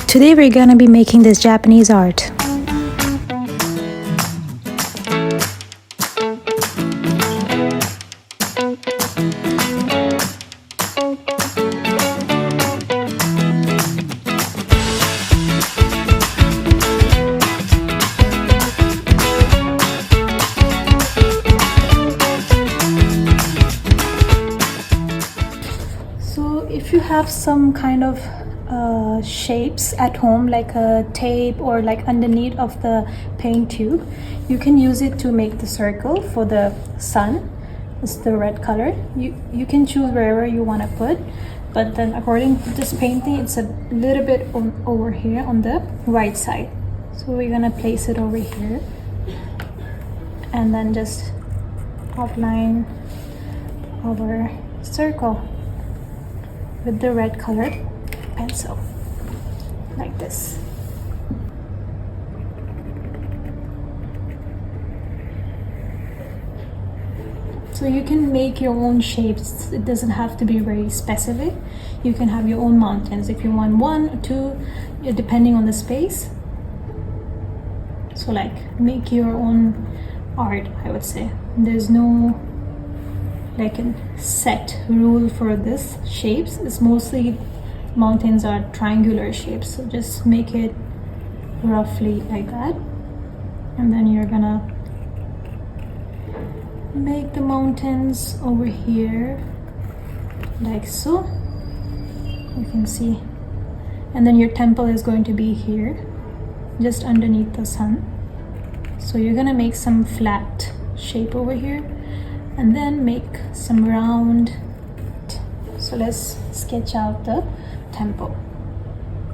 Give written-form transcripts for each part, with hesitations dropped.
Today we're gonna be making this Japanese art. So if you have some kind of shapes at home, like a tape or like underneath of the paint tube, you can use it to make the circle for the sun. It's the red color. You can choose wherever you want to put, but then according to this painting, it's a little bit over here on the right side. So we're gonna place it over here and then just outline our circle with the red colored pencil, like this. So you can make your own shapes. It doesn't have to be very specific. You can have your own mountains if you want one or two, depending on the space. So like make your own art, I would say. There's no like a set rule for this shapes. It's mostly mountains are triangular shapes, so just make it roughly like that, and then you're gonna make the mountains over here like so, you can see, and then your temple is going to be here just underneath the sun. So you're gonna make some flat shape over here and then make some round. So let's sketch out the temple.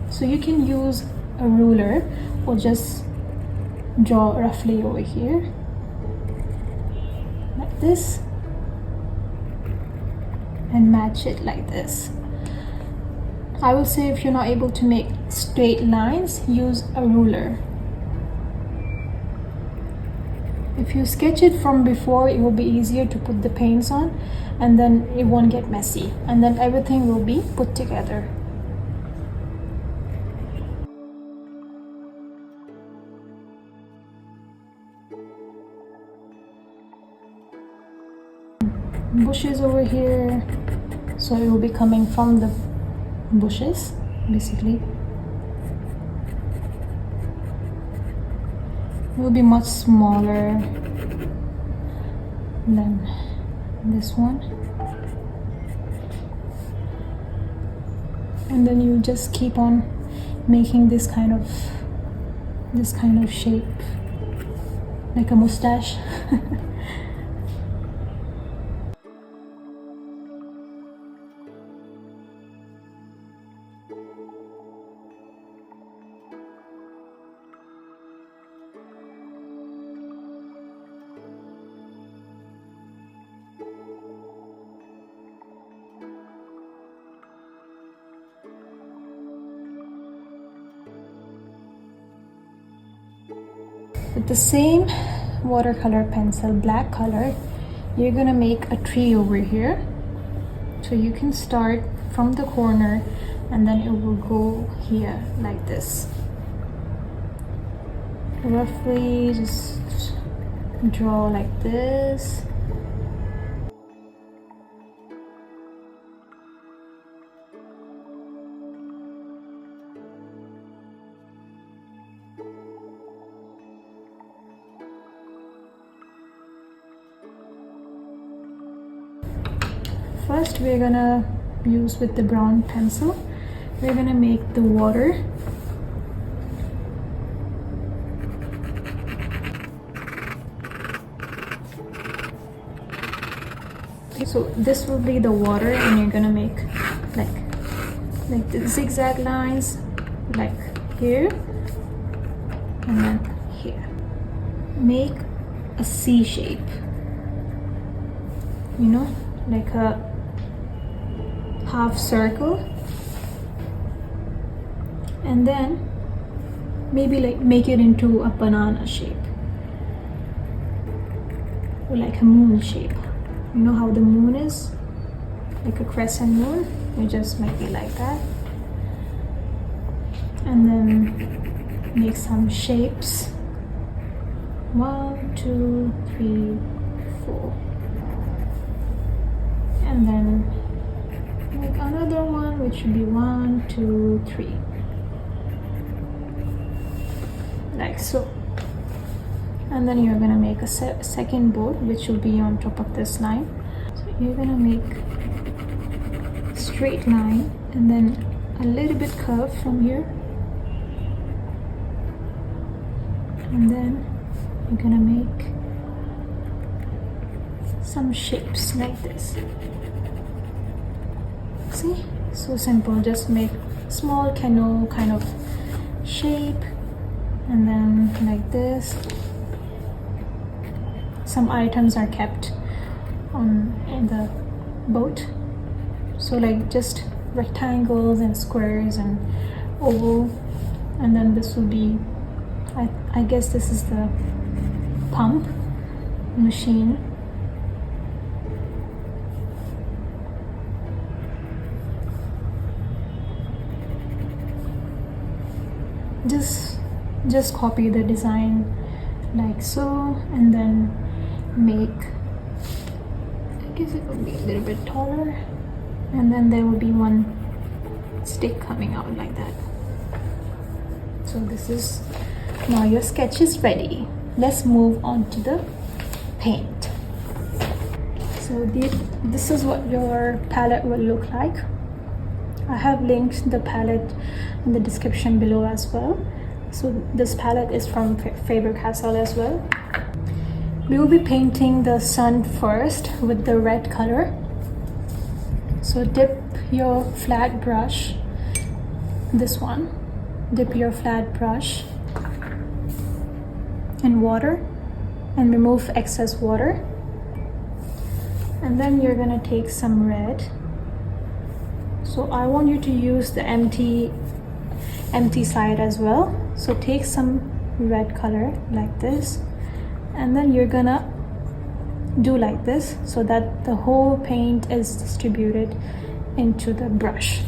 So you can use a ruler or just draw roughly over here like this and match it like this. I will say if you're not able to make straight lines, use a ruler. If you sketch it from before, it will be easier to put the paints on, and then it won't get messy, and then everything will be put together. Bushes over here, so it will be coming from the bushes basically. It will be much smaller than this one, and then you just keep on making this kind of shape, like a mustache. With the same watercolor pencil, black color, you're gonna make a tree over here. So you can start from the corner and then it will go here like this. Roughly just draw like this. First we're gonna use with the brown pencil, we're gonna make the water. So this will be the water, and you're gonna make like the zigzag lines, like here and then here. Make a C shape, you know, like a half circle, and then maybe like make it into a banana shape or like a moon shape. You know how the moon is? like a crescent moon, you just make it like that, and then make some shapes. 1, 2, 3, 4, and then make another one, which should be 1, 2, 3, like so. And then you're gonna make a second boat, which will be on top of this line. So you're gonna make a straight line and then a little bit curve from here, and then you're gonna make some shapes like this. See, so simple. Just make small canoe kind of shape, and then like this. Some items are kept in the boat, so like just rectangles and squares and oval. And then this will be, I guess this is the pump machine. Just copy the design like so, and then make, I guess it will be a little bit taller, and then there will be one stick coming out like that. So this is, now your sketch is ready. Let's move on to the paint. So this is what your palette will look like. I have linked the palette in the description below as well. So this palette is from Faber-Castell as well. We will be painting the sun first with the red color. So dip your flat brush, this one, dip your flat brush in water and remove excess water. And then you're gonna take some red. So I want you to use the empty side as well. So take some red color like this, and then you're gonna do like this so that the whole paint is distributed into the brush.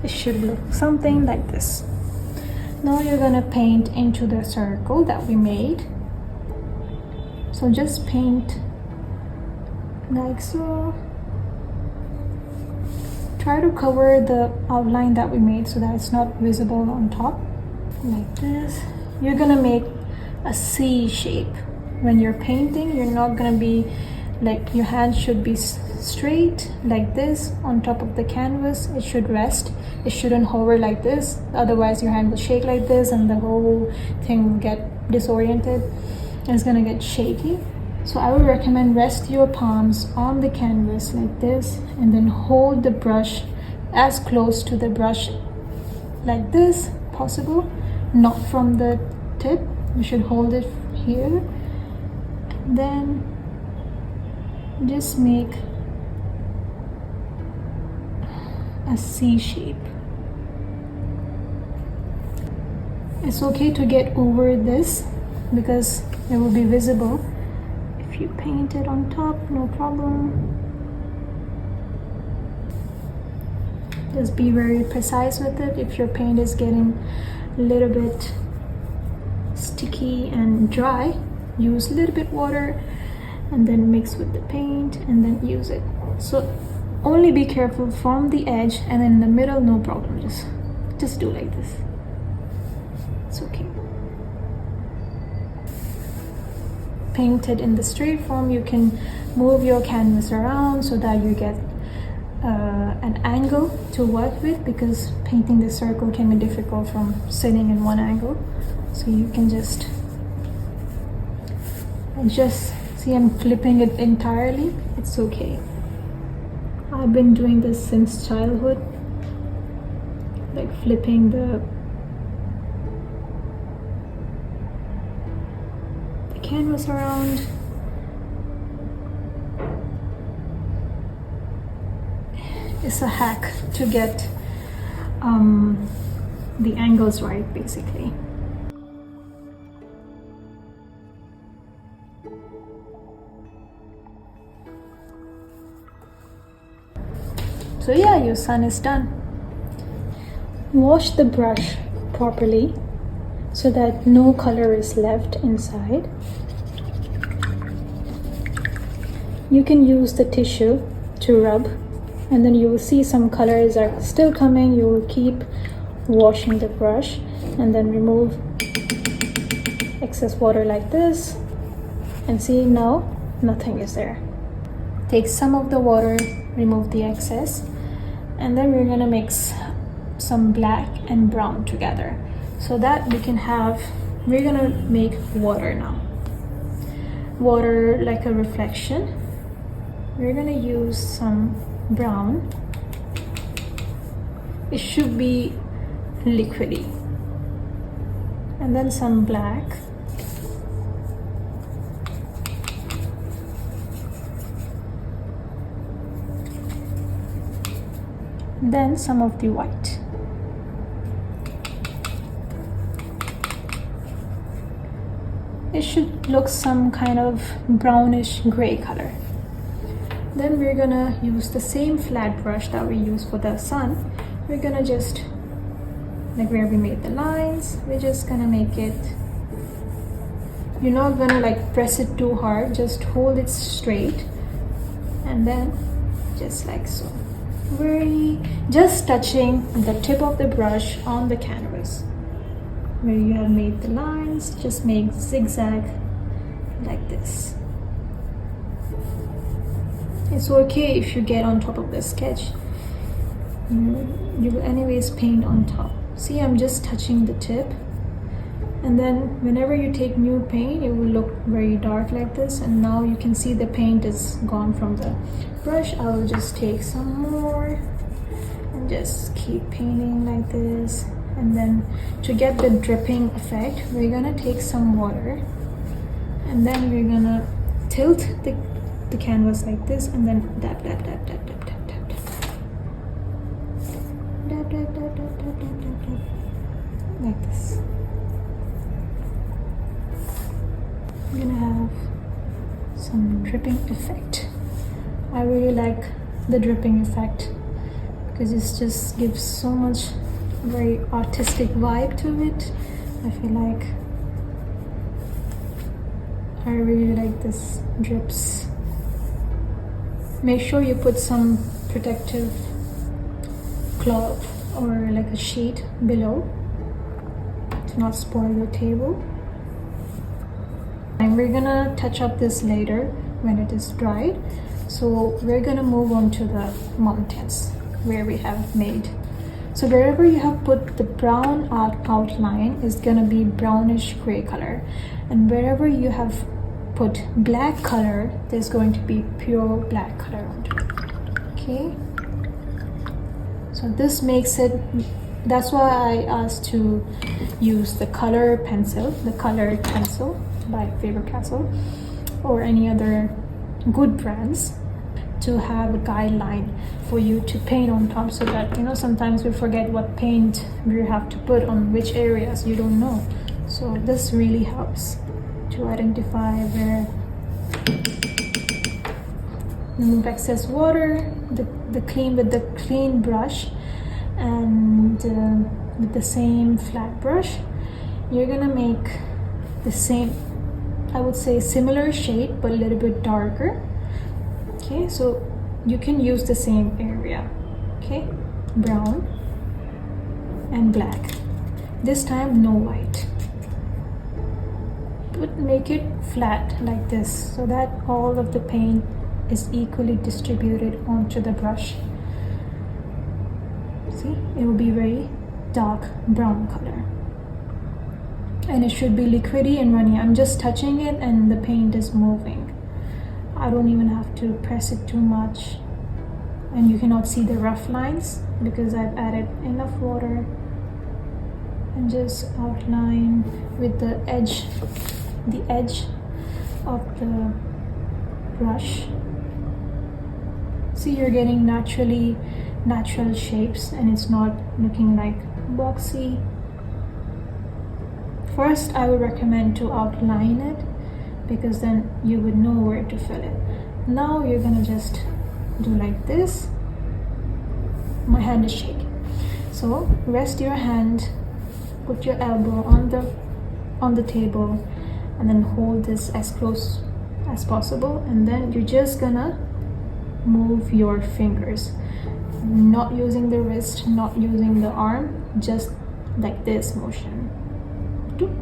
It should look something like this. Now you're gonna paint into the circle that we made. So just paint like so. Try to cover the outline that we made so that it's not visible on top, like this. You're gonna make a C shape. When you're painting, you're not gonna be like, your hand should be straight like this on top of the canvas. It should rest. It shouldn't hover like this, otherwise your hand will shake like this and the whole thing will get disoriented. It's gonna get shaky. So I would recommend rest your palms on the canvas like this, and then hold the brush as close to the brush like this possible, not from the tip. You should hold it here. Then just make a C shape. It's okay to get over this because it will be visible. If you paint it on top, no problem. Just be very precise with it. If your paint is getting a little bit sticky and dry, use a little bit water and then mix with the paint and then use it. So only be careful from the edge, and then in the middle, no problem. Just do like this. It's okay. Painted in the straight form, you can move your canvas around so that you get an angle to work with, because painting the circle can be difficult from sitting in one angle. So you can just see, I'm flipping it entirely. It's okay. I've been doing this since childhood, like flipping the canvas around. It's a hack to get the angles right, basically. So yeah, your sun is done. Wash the brush properly so that no color is left inside. You can use the tissue to rub, and then you will see some colors are still coming. You will keep washing the brush and then remove excess water like this, and see, now nothing is there. Take some of the water, remove the excess, and then we're gonna mix some black and brown together so that we can have, we're gonna make water now. Water like a reflection. We're gonna use some brown. It should be liquidy. And then some black. Then some of the white. It should look some kind of brownish gray color. Then we're gonna use the same flat brush that we use for the sun. We're gonna just, like where we made the lines, we're just gonna make it, you're not gonna like press it too hard, just hold it straight, and then just like so. Just touching the tip of the brush on the canvas. Where you have made the lines, just make zigzag like this. It's okay if you get on top of the sketch. You will anyways paint on top. See, I'm just touching the tip, and then whenever you take new paint, it will look very dark like this, and now you can see the paint is gone from the brush. I will just take some more and just keep painting like this. And then to get the dripping effect, we're gonna take some water, and then we're gonna tilt the canvas like this, and then dab dab dab dab dab dab dab dab dab dab dab dab dab dab dab dab, like this. I'm gonna have some dripping effect. I really like the dripping effect because it just gives so much very artistic vibe to it. I feel like I really like this drips. Make sure you put some protective cloth or like a sheet below to not spoil your table. And we're gonna touch up this later when it is dried. So we're gonna move on to the mountains where we have made. So wherever you have put the brown outline is gonna be brownish gray color, and wherever you have put black color, there's going to be pure black color onto it. Okay, so this makes it, that's why I asked to use the colored pencil by Faber-Castell or any other good brands, to have a guideline for you to paint on top, so that, you know, sometimes we forget what paint we have to put on which areas, you don't know. So this really helps to identify where. Remove excess water, the clean brush, and with the same flat brush, you're gonna make the same, I would say similar shade but a little bit darker. Okay, so you can use the same area. Okay, brown and black. This time no white, but make it flat like this so that all of the paint is equally distributed onto the brush. See, it will be very dark brown color, and it should be liquidy and runny. I'm just touching it and the paint is moving. I don't even have to press it too much, and you cannot see the rough lines because I've added enough water, and just outline with the edge of the brush. See, you're getting natural shapes, and it's not looking like boxy. First, I would recommend to outline it, because then you would know where to fill it. Now you're gonna just do like this, my hand is shaking. So rest your hand, put your elbow on the table, and then hold this as close as possible, and then you're just gonna move your fingers, not using the wrist, not using the arm, just like this motion. Doop,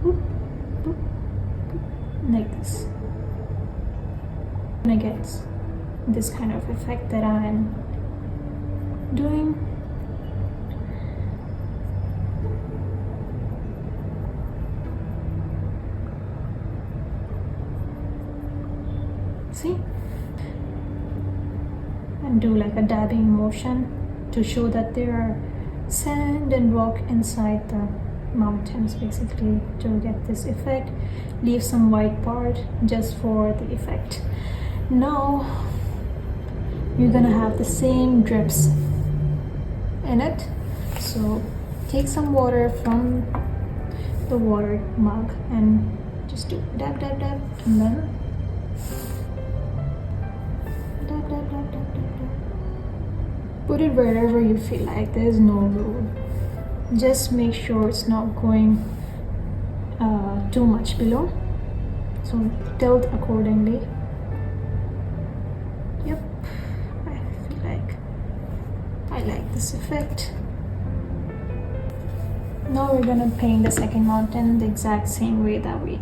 boop, boop, boop, like this. And I get this kind of effect that I'm doing. See? And do like a dabbing motion to show that there are sand and rock inside the mountains, basically, to get this effect. Leave some white part just for the effect. Now you're gonna have the same drips in it, so take some water from the water mug and just do dab dab dab, and then dab dab dab dab dab dab. Put it wherever you feel like. There's no rule, just make sure it's not going too much below, so tilt accordingly. Yep, I feel like I like this effect. Now we're gonna paint the second mountain the exact same way that we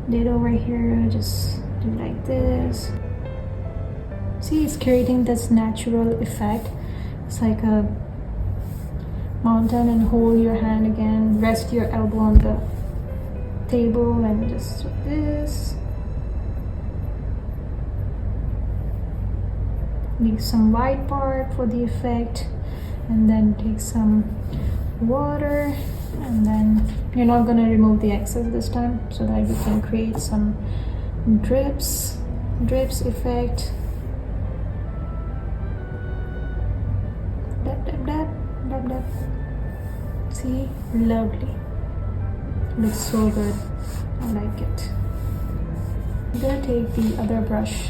did over here. Just do like this. See, it's creating this natural effect. It's like a mountain, and hold your hand again, rest your elbow on the table, and just do this. Leave some white part for the effect, and then take some water, and then you're not going to remove the excess this time, so that you can create some drips effect. Dab dab dab dab dab. See, lovely, looks so good. I like it. I'm gonna take the other brush,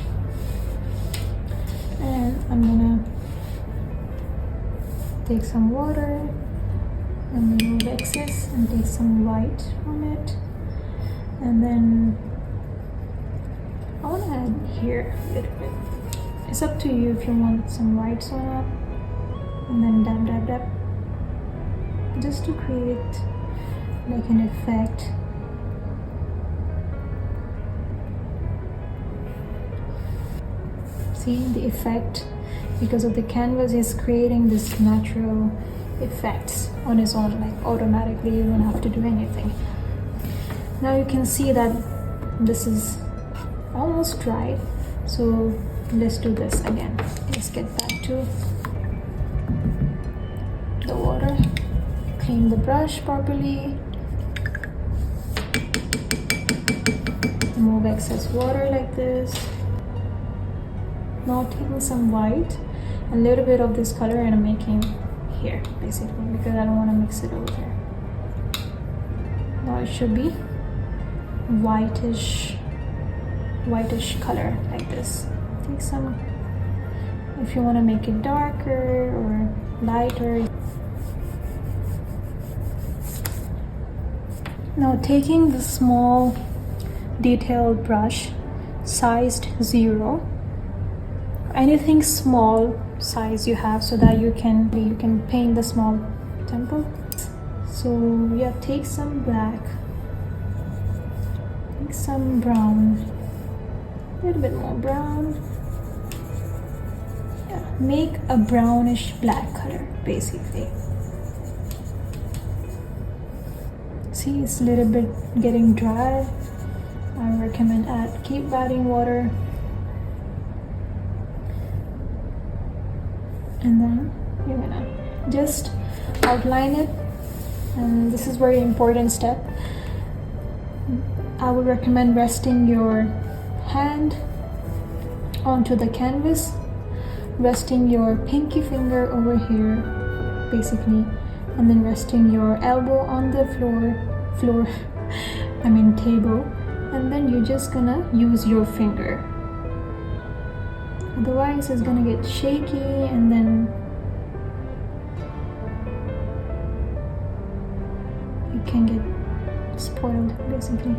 and I'm gonna take some water and remove excess, and take some white from it, and then I want to add here a little bit. It's up to you if you want some whites on up, and then dab dab dab, just to create like an effect. See the effect, because of the canvas is creating this natural effects on its own, like automatically. You don't have to do anything. Now you can see that this is almost dry, so let's do this again. Let's get back to the water, clean the brush properly, remove excess water like this. Now taking some white, a little bit of this color, and I'm making here basically, because I don't want to mix it over there. Now it should be whitish color like this. Take some, if you want to make it darker or lighter. Now taking the small detailed brush, sized 0, anything small size you have, so that you can paint the small temple. So yeah, take some black, take some brown, a little bit more brown. Yeah, make a brownish black color basically. See, it's a little bit getting dry. I recommend keep adding water. And then you're gonna just outline it, and this is very important step. I would recommend resting your hand onto the canvas, resting your pinky finger over here basically, and then resting your elbow on the table, and then you're just gonna use your finger. Otherwise it's gonna get shaky, and then can get spoiled basically.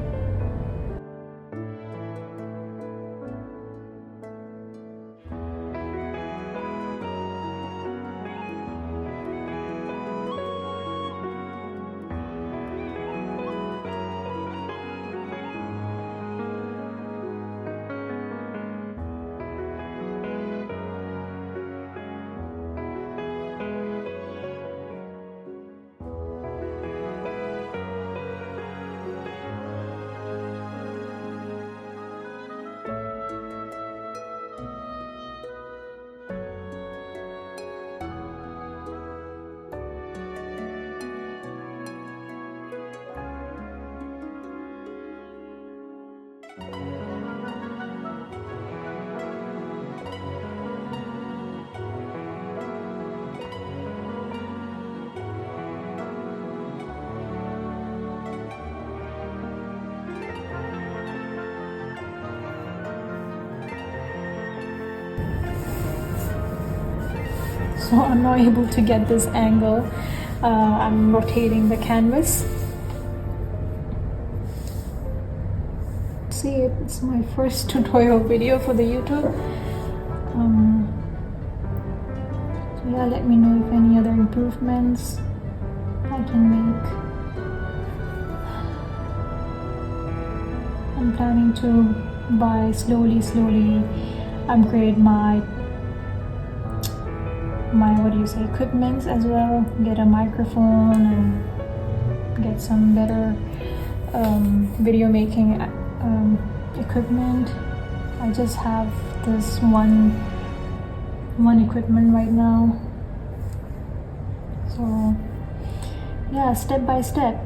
So I'm not able to get this angle. I'm rotating the canvas. See, it's my first tutorial video for the YouTube. So yeah, let me know if any other improvements I can make. I'm planning to buy slowly upgrade my equipments as well, get a microphone and get some better video making equipment. I just have this one equipment right now, so yeah, step by step.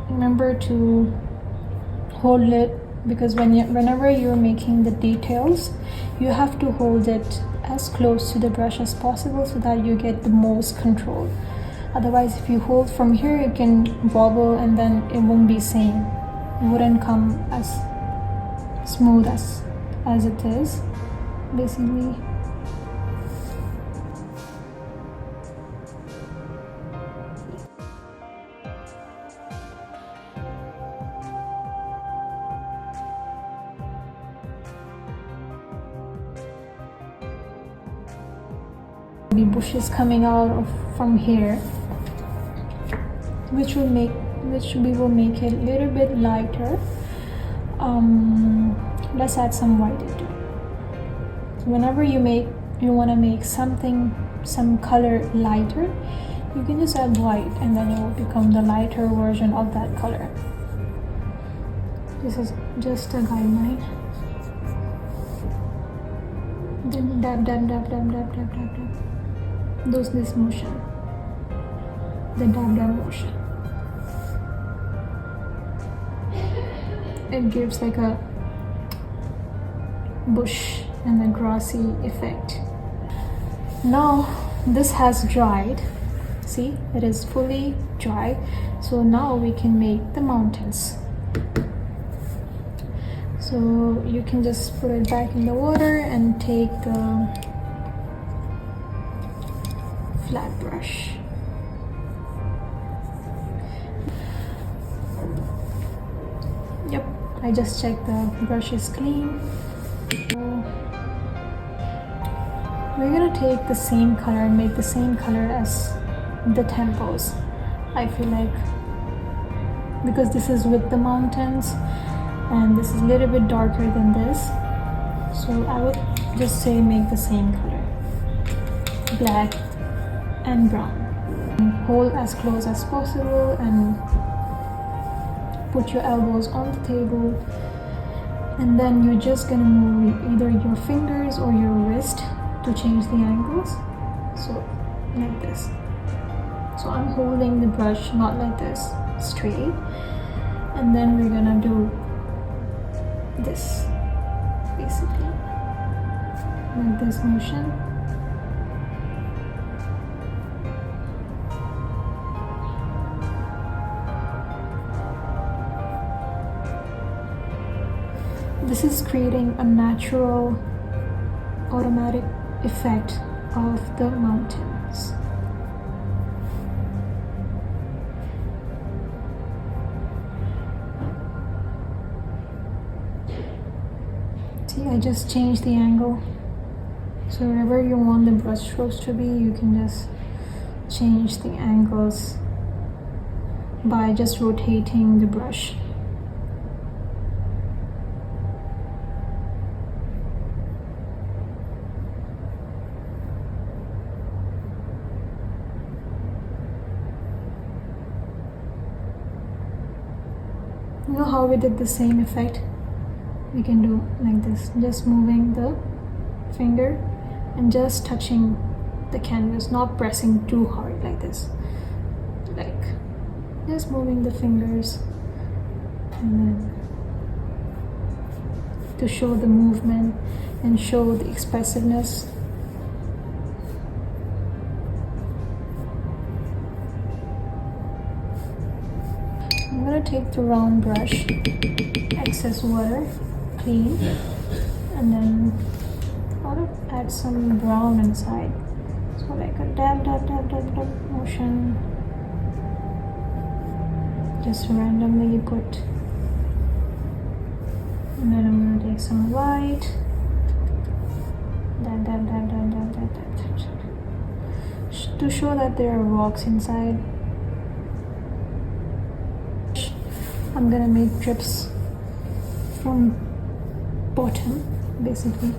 Remember to hold it, because whenever you're making the details, you have to hold it as close to the brush as possible so that you get the most control. Otherwise, if you hold from here, it can wobble and then it won't be same. It wouldn't come as smooth as it is, basically. Be bushes coming out from here, which we will make it a little bit lighter. Let's add some white into it. So whenever you want to make some color lighter, you can just add white and then it will become the lighter version of that color. This is just a guideline. Then dab. This motion, the dab motion. It gives like a bush and a grassy effect. Now this has dried. See, it is fully dry. So now we can make the mountains. So you can just put it back in the water and take the flat brush. Yep, I just checked the brush is clean. So we're gonna take the same color and make the same color as the temples. I feel like, because this is with the mountains and this is a little bit darker than this, so I would just say make the same color, black and brown. Hold as close as possible and put your elbows on the table, and then you're just gonna move either your fingers or your wrist to change the angles. So like this. So I'm holding the brush not like this, straight, and then we're gonna do this basically with this motion. This is creating a natural automatic effect of the mountains. See, I just changed the angle. So wherever you want the brush strokes to be, you can just change the angles by just rotating the brush. You know how we did the same effect? We can do like this, just moving the finger and just touching the canvas, not pressing too hard like this. Like just moving the fingers and then to show the movement and show the expressiveness. I'm gonna take the round brush, excess water, clean, and then I want to add some brown inside. So like a dab, dab, dab, dab, dab motion. Just randomly put. And then I'm gonna take some white. Dab, dab, dab, dab, dab, dab, dab, dab. To show that there are rocks inside. I'm gonna make drips from bottom, basically.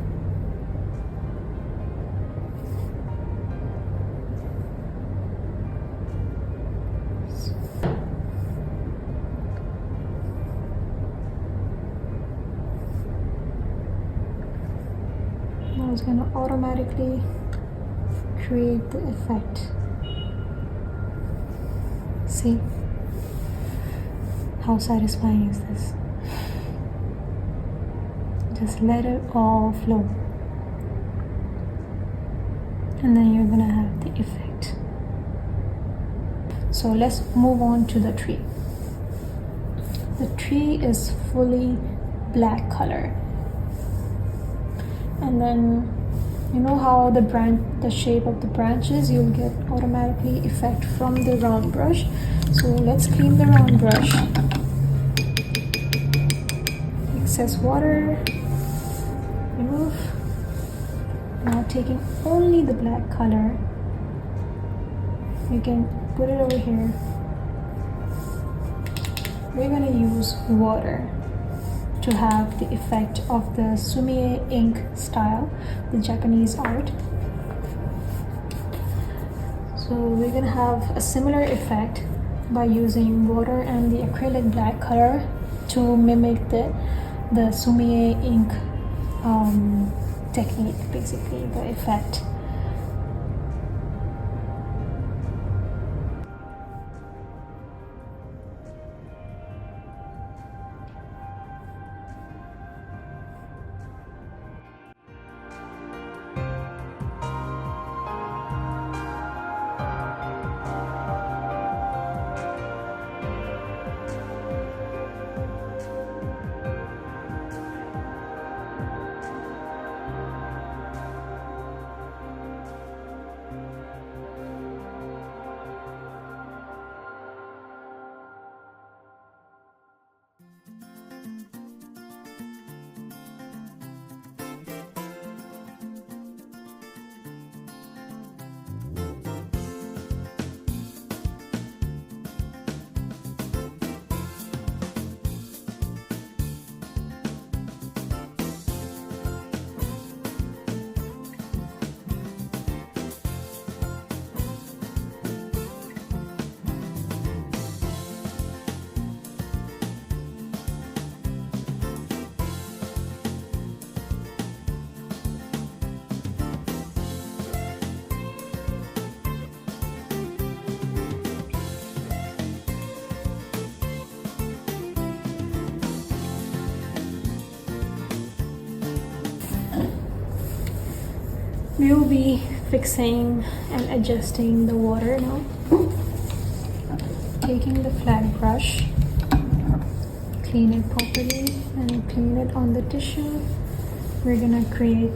Now it's gonna automatically create the effect. See? How satisfying is this? Just let it all flow. And then you're gonna have the effect. So let's move on to the tree. The tree is fully black color. And then you know how the shape of the branches, you'll get automatically effect from the round brush. So let's clean the round brush. Excess water, remove. Now taking only the black color, you can put it over here. We're gonna use water to have the effect of the Sumi-E ink style, the Japanese art. So we're gonna have a similar effect by using water and the acrylic black color to mimic the Sumi-E ink technique, basically the effect. We will be fixing and adjusting the water now. Taking the flat brush, clean it properly and clean it on the tissue. We're gonna create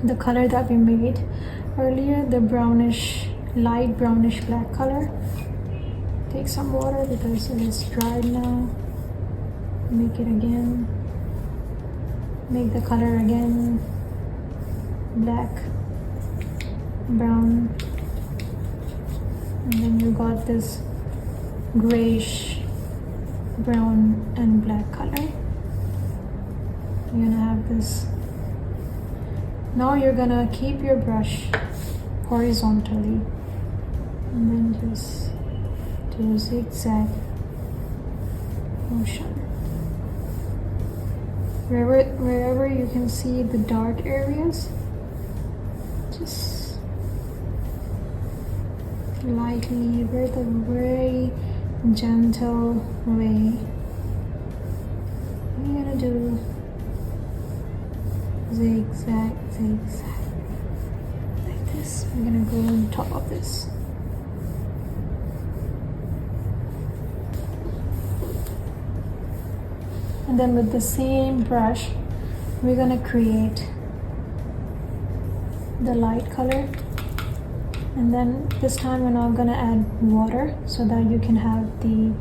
the color that we made earlier, the brownish, light brownish black color. Take some water because it is dried now. Make it again. Make the color again. Black, brown, and then you got this grayish brown and black color. You're gonna have this. Now you're gonna keep your brush horizontally and then just do zigzag motion. Wherever you can see the dark areas, just lightly, with a very gentle way. You're gonna do zigzag, zigzag, like this. We're gonna go on top of this. And then with the same brush, we're gonna create the light color. And then this time we're not gonna add water so that you can have the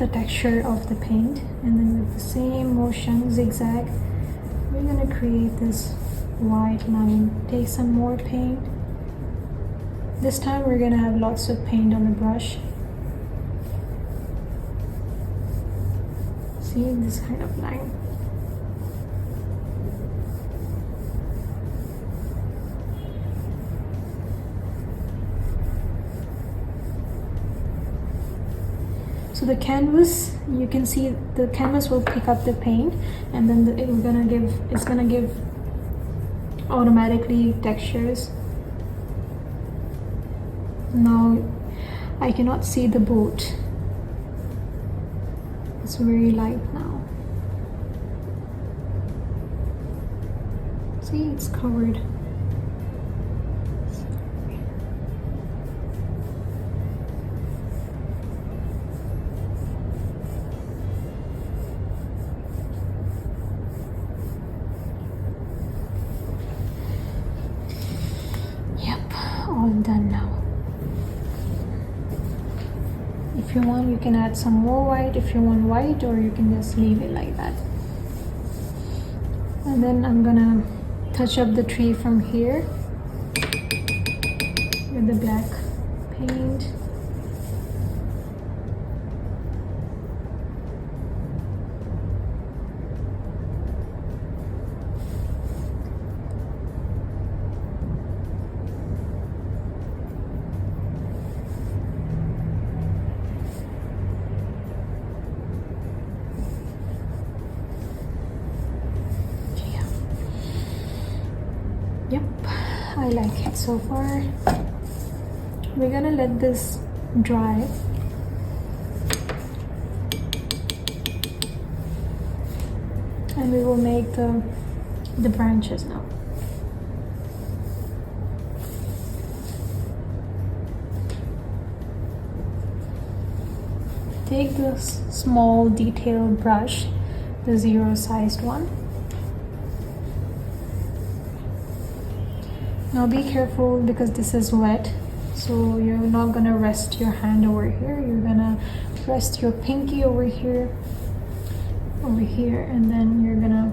texture of the paint. And then with the same motion, zigzag, we're gonna create this white line. Take some more paint. This time we're gonna have lots of paint on the brush. See this kind of line. So the canvas, you can see the canvas will pick up the paint, and then it's gonna give automatically textures. Now I cannot see the boat. It's very light now. See, it's covered. All done now. If you want, you can add some more white if you want white, or you can just leave it like that. And then I'm gonna touch up the tree from here with the black paint. Yep, I like it so far. We're gonna let this dry. And we will make the branches now. Take this small detailed brush, the 0-sized one. Now be careful because this is wet, so you're not gonna rest your hand over here. You're gonna rest your pinky over here, and then you're gonna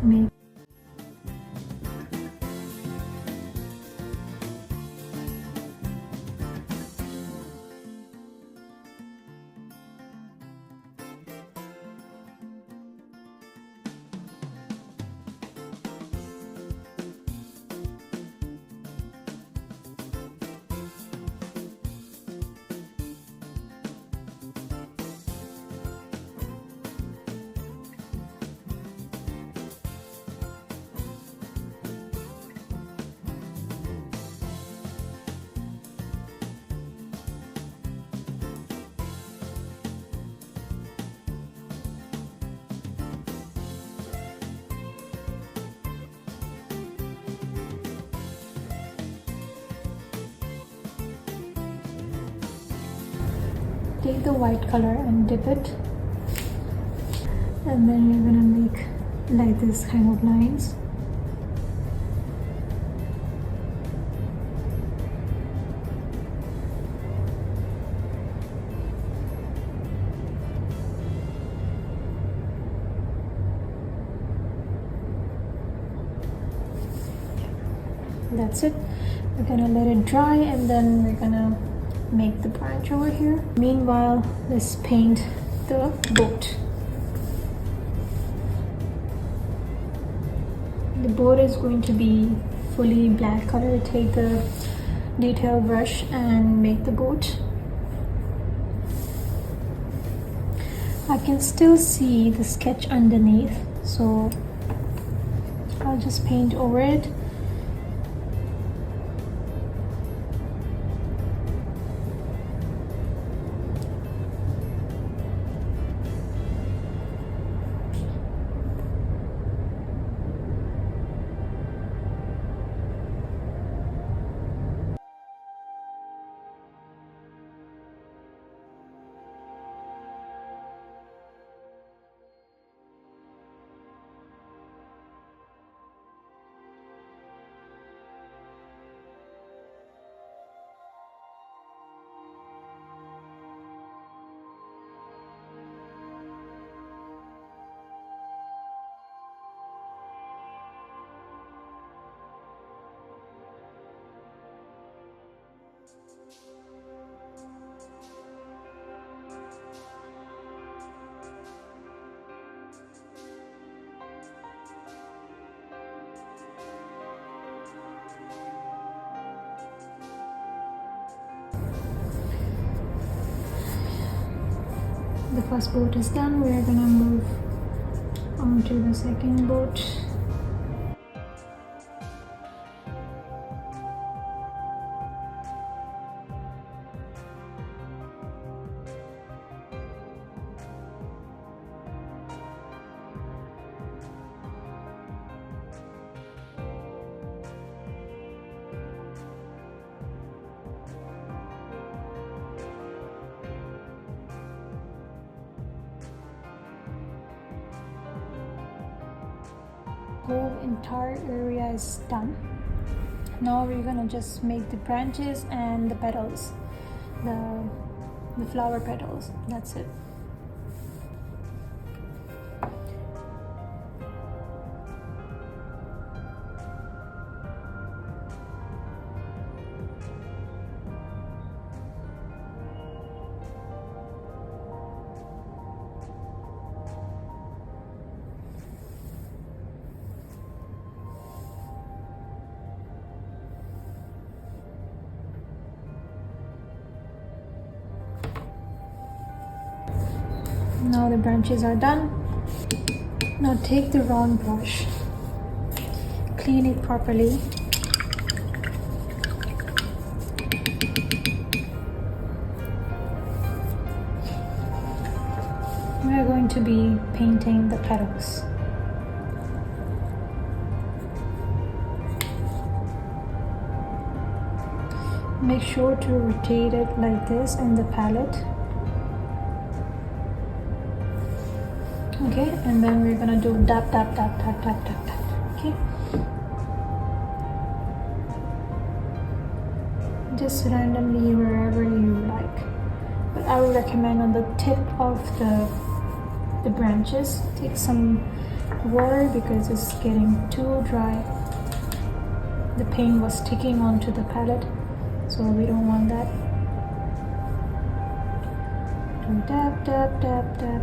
make take the white color and dip it, and then you're gonna make like this kind of lines. That's it. We're gonna let it dry, and then we're gonna make the branch over here. Meanwhile, let's paint the boat. The boat is going to be fully black color. Take the detail brush and make the boat. I can still see the sketch underneath, so I'll just paint over it. The first boat is done. We're gonna move on to the second boat. Whole entire area is done. Now we're gonna just make the branches and the petals, the flower petals. That's it. Now the branches are done. Now take the round brush, clean it properly. We are going to be painting the petals. Make sure to rotate it like this in the palette. Okay, and then we're gonna do tap tap tap tap tap tap tap. Okay, just randomly wherever you like, but I would recommend on the tip of the branches. Take some water because it's getting too dry. The paint was sticking onto the palette, so we don't want that. Do tap tap tap tap.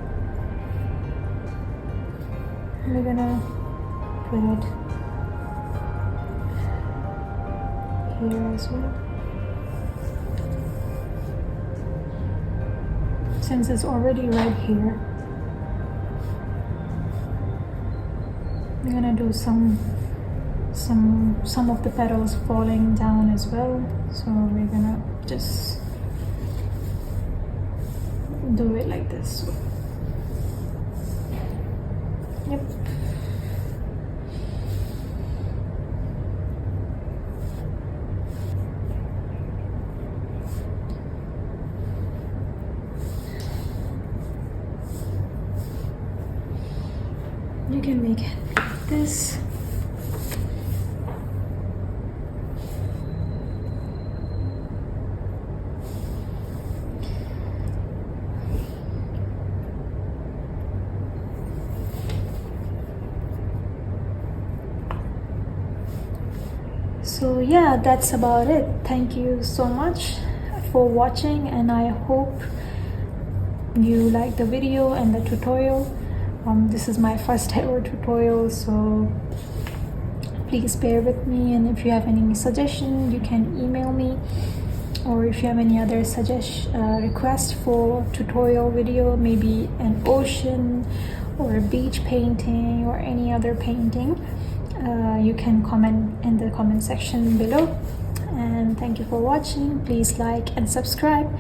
We're gonna put it here as well. Since it's already right here, we're gonna do some of the petals falling down as well. So we're gonna just do it like this. Yep. can make it like this. So yeah, that's about it. Thank you so much for watching, and I hope you like the video and the tutorial. This is my first ever tutorial, so please bear with me, and if you have any suggestion you can email me, or if you have any other request for tutorial video, maybe an ocean or a beach painting or any other painting, you can comment in the comment section below. And thank you for watching. Please like and subscribe.